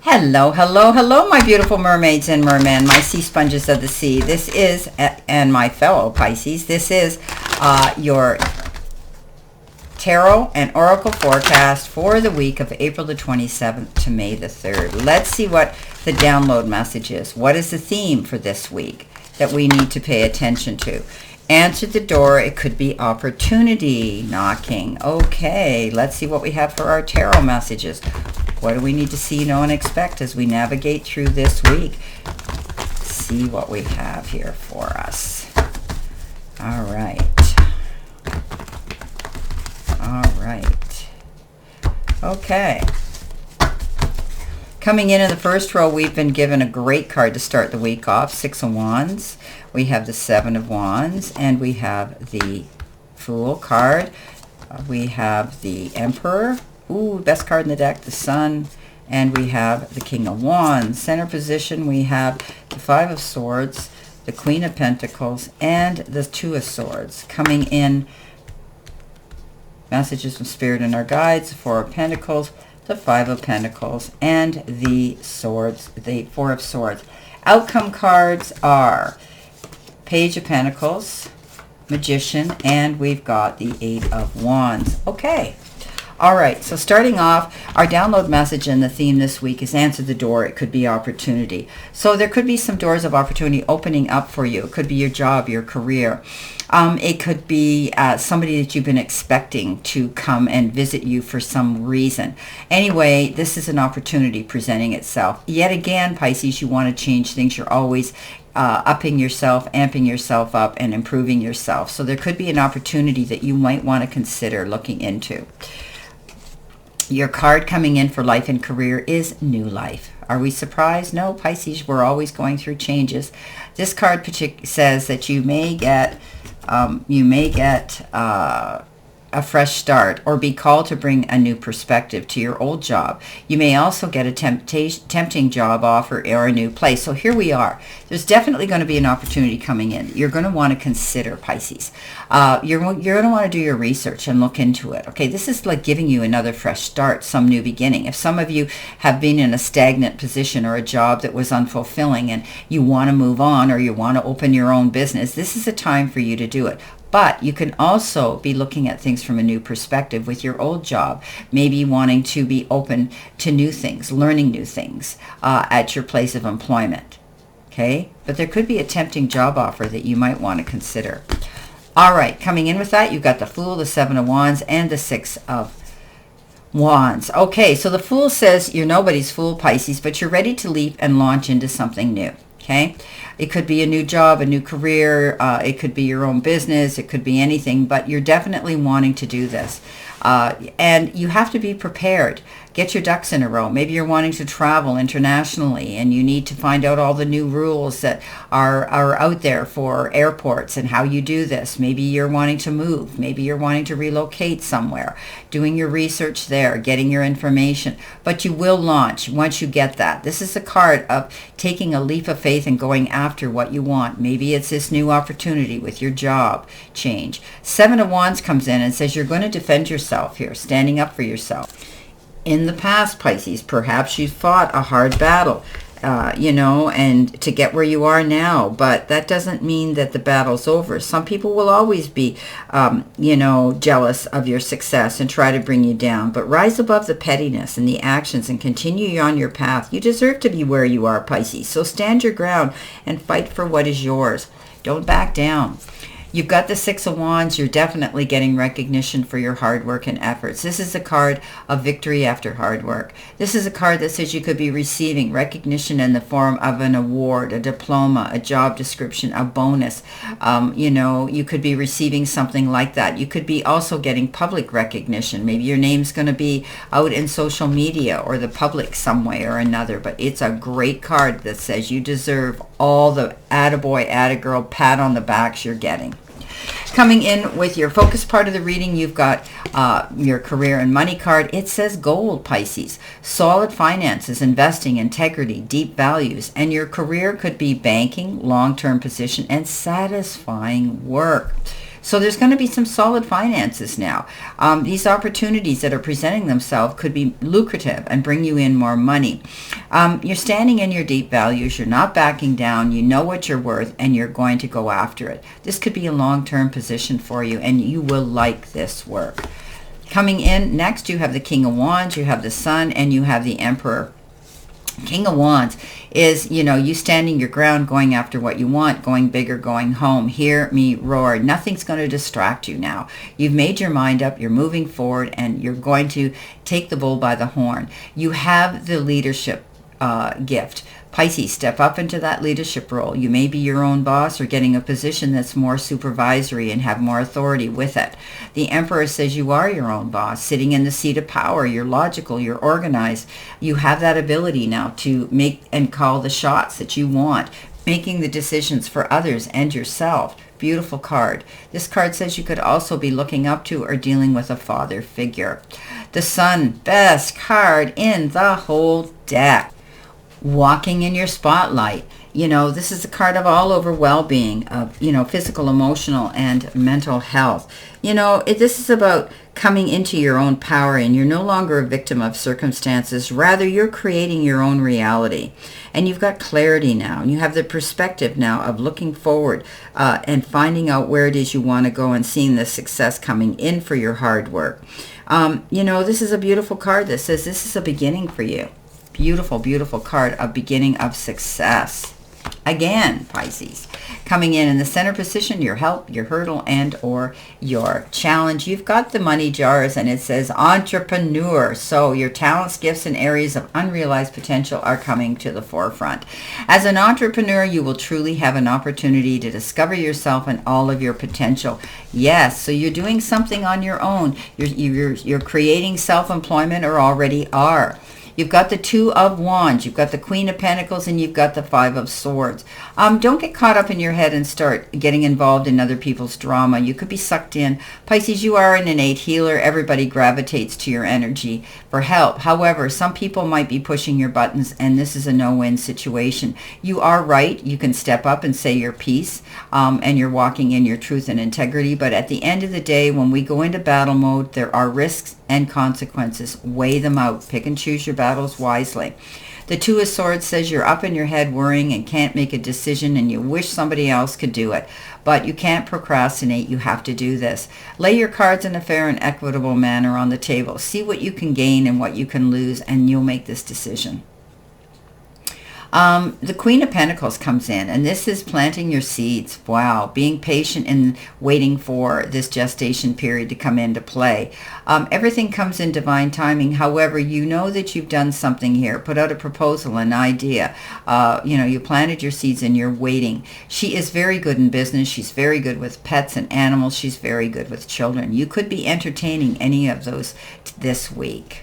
Hello, hello, hello, my beautiful mermaids and mermen, my sea sponges of the sea. This is, and my fellow Pisces, this is your tarot and oracle forecast for the week of April the 27th to May the 3rd. Let's see what the download message is. What is the theme for this week that we need to pay attention to? Answer the door. It could be opportunity knocking. Okay, let's see what we have for our tarot messages. What do we need to see, know, and expect as we navigate through this week? See what we have here for us. All right. All right. Okay. Coming in the first row, we've been given a great card to start the week off. 6 of Wands. We have the 7 of Wands. And we have the Fool card. We have the Emperor. Ooh, best card in the deck, the Sun. And we have the King of Wands. Center position, we have the 5 of Swords, the Queen of Pentacles, and the 2 of Swords. Coming in, messages from Spirit and our guides, the 4 of Pentacles, the 5 of Pentacles, and the Swords, the 4 of Swords. Outcome cards are Page of Pentacles, Magician, and we've got the 8 of Wands. Okay. All right, so starting off, our download message and the theme this week is answer the door. It could be opportunity. So there could be some doors of opportunity opening up for you. It could be your job, your career. It could be somebody that you've been expecting to come and visit you for some reason. Anyway, this is an opportunity presenting itself. Yet again, Pisces, you want to change things. You're always upping yourself, amping yourself up, and improving yourself. So there could be an opportunity that you might want to consider looking into. Your card coming in for life and career is new life. Are we surprised? No, Pisces, we're always going through changes. This card says that you may get a fresh start or be called to bring a new perspective to your old job. You may also get a tempting job offer or a new place. So here we are. There's definitely going to be an opportunity coming in. You're going to want to consider, Pisces. You're going to want to do your research and look into it. Okay, this is like giving you another fresh start, some new beginning. If some of you have been in a stagnant position or a job that was unfulfilling and you want to move on or you want to open your own business, this is a time for you to do it. But you can also be looking at things from a new perspective with your old job, maybe wanting to be open to new things, learning new things at your place of employment. Okay? But there could be a tempting job offer that you might want to consider. All right, coming in with that, you've got the Fool, the 7 of Wands, and the 6 of Wands. Okay, so the Fool says you're nobody's fool, Pisces, but you're ready to leap and launch into something new. Okay, it could be a new job, a new career. It could be your own business. It could be anything, but you're definitely wanting to do this. And you have to be prepared. Get your ducks in a row. Maybe you're wanting to travel internationally and you need to find out all the new rules that are out there for airports and how you do this. Maybe you're wanting to move. Maybe you're wanting to relocate somewhere. Doing your research there, getting your information. But you will launch once you get that. This is a card of taking a leap of faith and going after what you want. Maybe it's this new opportunity with your job change. 7 of Wands comes in and says you're going to defend yourself here, standing up for yourself. In the past, Pisces, perhaps you fought a hard battle, and to get where you are now. But that doesn't mean that the battle's over. Some people will always be, jealous of your success and try to bring you down. But rise above the pettiness and the actions and continue on your path. You deserve to be where you are, Pisces. So stand your ground and fight for what is yours. Don't back down. You've got the 6 of Wands. You're definitely getting recognition for your hard work and efforts. This is a card of victory after hard work. This is a card that says you could be receiving recognition in the form of an award, a diploma, a job description, a bonus. You could be receiving something like that. You could be also getting public recognition. Maybe your name's going to be out in social media or the public some way or another. But it's a great card that says you deserve all the attaboy, attagirl, pat on the backs you're getting. Coming in with your focus part of the reading, you've got your career and money card. It says gold, Pisces. Solid finances, investing, integrity, deep values. And your career could be banking, long-term position, and satisfying work. So there's going to be some solid finances now. These opportunities that are presenting themselves could be lucrative and bring you in more money. You're standing in your deep values. You're not backing down. You know what you're worth, and you're going to go after it. This could be a long-term position for you, and you will like this work. Coming in next, you have the King of Wands, you have the Sun, and you have the Emperor. King of Wands is, you standing your ground, going after what you want, going bigger, going home. Hear me roar. Nothing's going to distract you now. You've made your mind up. You're moving forward, and you're going to take the bull by the horn. You have the leadership gift. Pisces, step up into that leadership role. You may be your own boss or getting a position that's more supervisory and have more authority with it. The Emperor says you are your own boss, sitting in the seat of power. You're logical, you're organized. You have that ability now to make and call the shots that you want, making the decisions for others and yourself. Beautiful card. This card says you could also be looking up to or dealing with a father figure. The Sun, best card in the whole deck. Walking in your spotlight. This is a card of all over well-being, of, physical, emotional, and mental health. This is about coming into your own power, and you're no longer a victim of circumstances. Rather, you're creating your own reality. And you've got clarity now, and you have the perspective now of looking forward and finding out where it is you want to go and seeing the success coming in for your hard work. This is a beautiful card that says this is a beginning for you. Beautiful, beautiful card, a beginning of success. Again, Pisces, coming in the center position, your help, your hurdle, and or your challenge. You've got the money jars, and it says entrepreneur. So your talents, gifts, and areas of unrealized potential are coming to the forefront. As an entrepreneur, you will truly have an opportunity to discover yourself and all of your potential. Yes, so you're doing something on your own. You're creating self-employment, or already are. You've got the Two of Wands, you've got the Queen of Pentacles, and you've got the Five of Swords. Don't get caught up in your head and start getting involved in other people's drama. You could be sucked in. Pisces, you are an innate healer. Everybody gravitates to your energy for help. However, some people might be pushing your buttons, and this is a no-win situation. You are right. You can step up and say your piece, and you're walking in your truth and integrity. But at the end of the day, when we go into battle mode, there are risks and consequences. Weigh them out. Pick and choose your battles wisely. The Two of Swords says you're up in your head worrying and can't make a decision, and you wish somebody else could do it. But you can't procrastinate. You have to do this. Lay your cards in a fair and equitable manner on the table. See what you can gain and what you can lose, and you'll make this decision. The Queen of Pentacles comes in, and this is planting your seeds. Wow. Being patient and waiting for this gestation period to come into play. Everything comes in divine timing. However, you know that you've done something here. Put out a proposal, an idea. You planted your seeds and you're waiting. She is very good in business. She's very good with pets and animals. She's very good with children. You could be entertaining any of those this week.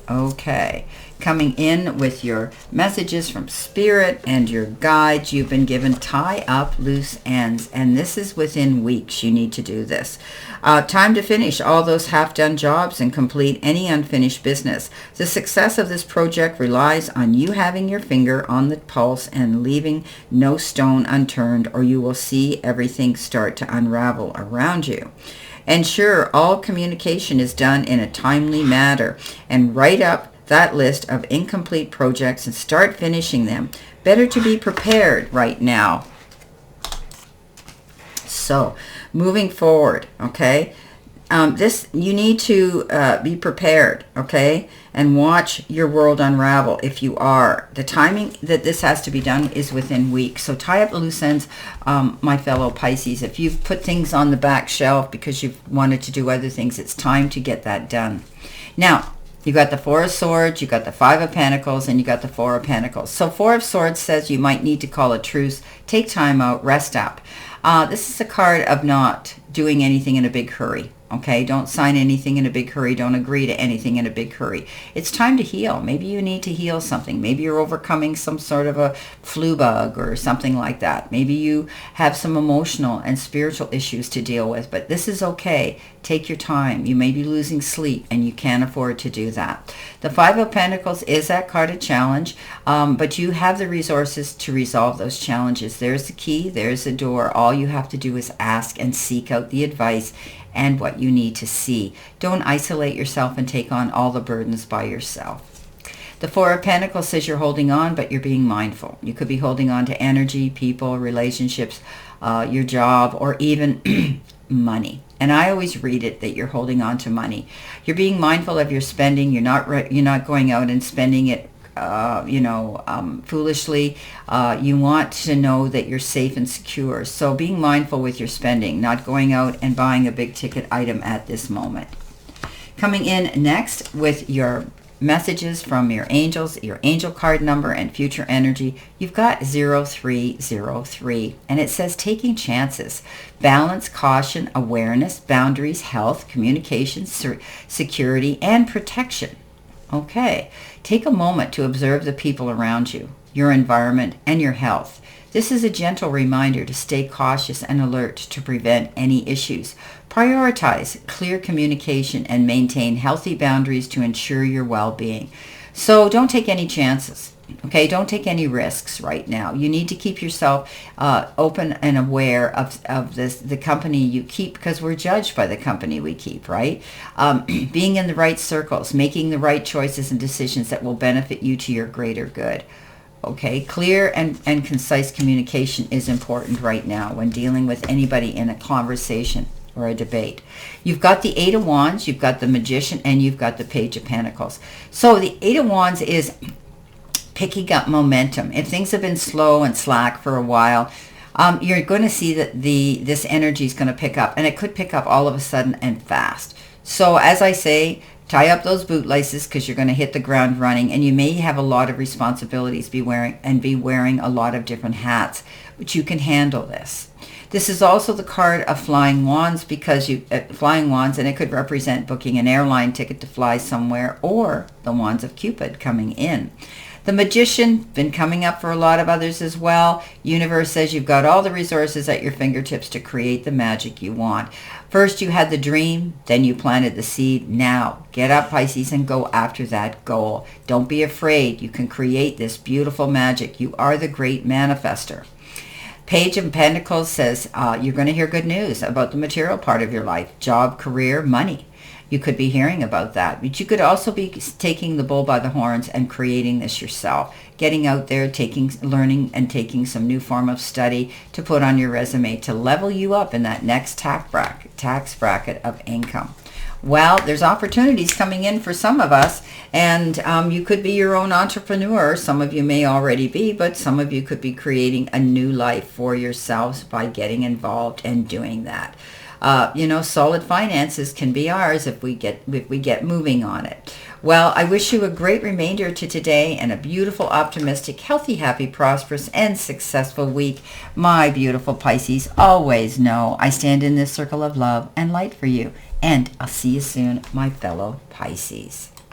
Okay. Coming in with your messages from Spirit and your guides, you've been given tie up loose ends, and this is within weeks you need to do this. Time to finish all those half-done jobs and complete any unfinished business. The success of this project relies on you having your finger on the pulse and leaving no stone unturned, or you will see everything start to unravel around you. Ensure all communication is done in a timely manner, and write up that list of incomplete projects and start finishing them. Better to be prepared right now. So, moving forward, okay? You need to be prepared, okay? And watch your world unravel if you are. The timing that this has to be done is within weeks. So tie up the loose ends, my fellow Pisces. If you've put things on the back shelf because you've wanted to do other things, it's time to get that done. Now, you got the Four of Swords, you got the Five of Pentacles, and you got the Four of Pentacles. So Four of Swords says you might need to call a truce, take time out, rest up. This is a card of not doing anything in a big hurry. Okay, don't sign anything in a big hurry. Don't agree to anything in a big hurry. It's time to heal. Maybe you need to heal something. Maybe you're overcoming some sort of a flu bug or something like that. Maybe you have some emotional and spiritual issues to deal with, but this is okay. Take your time. You may be losing sleep and you can't afford to do that. The Five of Pentacles is that card of challenge, but you have the resources to resolve those challenges. There's the key. There's the door. All you have to do is ask and seek out the advice and what you need to see. Don't isolate yourself and take on all the burdens by yourself. The Four of Pentacles says you're holding on, but you're being mindful. You could be holding on to energy, people, relationships, your job, or even money. And I always read it that you're holding on to money. You're being mindful of your spending. You're not going out and spending it foolishly. You want to know that you're safe and secure. So being mindful with your spending, not going out and buying a big ticket item at this moment. Coming in next with your messages from your angels, your angel card number and future energy, you've got 0303. And it says taking chances, balance, caution, awareness, boundaries, health, communication, security, and protection. Okay, take a moment to observe the people around you, your environment, and your health. This is a gentle reminder to stay cautious and alert to prevent any issues. Prioritize clear communication and maintain healthy boundaries to ensure your well-being. So don't take any chances. Okay, don't take any risks right now. You need to keep yourself open and aware of the company you keep, because we're judged by the company we keep, right? Being in the right circles, making the right choices and decisions that will benefit you to your greater good. Okay, clear and concise communication is important right now when dealing with anybody in a conversation or a debate. You've got the Eight of Wands, you've got the Magician, and you've got the Page of Pentacles. So the Eight of Wands is picking up momentum. If things have been slow and slack for a while, you're going to see that this energy is going to pick up, and it could pick up all of a sudden and fast. So as I say, tie up those bootlaces because you're going to hit the ground running, and you may have a lot of responsibilities be wearing a lot of different hats, but you can handle this. This is also the card of flying wands, because flying wands, and it could represent booking an airline ticket to fly somewhere, or the wands of Cupid coming in. The Magician, been coming up for a lot of others as well. Universe says you've got all the resources at your fingertips to create the magic you want. First you had the dream, then you planted the seed. Now get up, Pisces, and go after that goal. Don't be afraid. You can create this beautiful magic. You are the great manifester. Page of Pentacles says you're going to hear good news about the material part of your life, job, career, money. You could be hearing about that, but you could also be taking the bull by the horns and creating this yourself, getting out there, learning and taking some new form of study to put on your resume to level you up in that next tax bracket of income. Well, there's opportunities coming in for some of us, and you could be your own entrepreneur. Some of you may already be, but some of you could be creating a new life for yourselves by getting involved and doing that. Solid finances can be ours if we get moving on it. Well, I wish you a great remainder to today and a beautiful, optimistic, healthy, happy, prosperous, and successful week. My beautiful Pisces, always know I stand in this circle of love and light for you. And I'll see you soon, my fellow Pisces.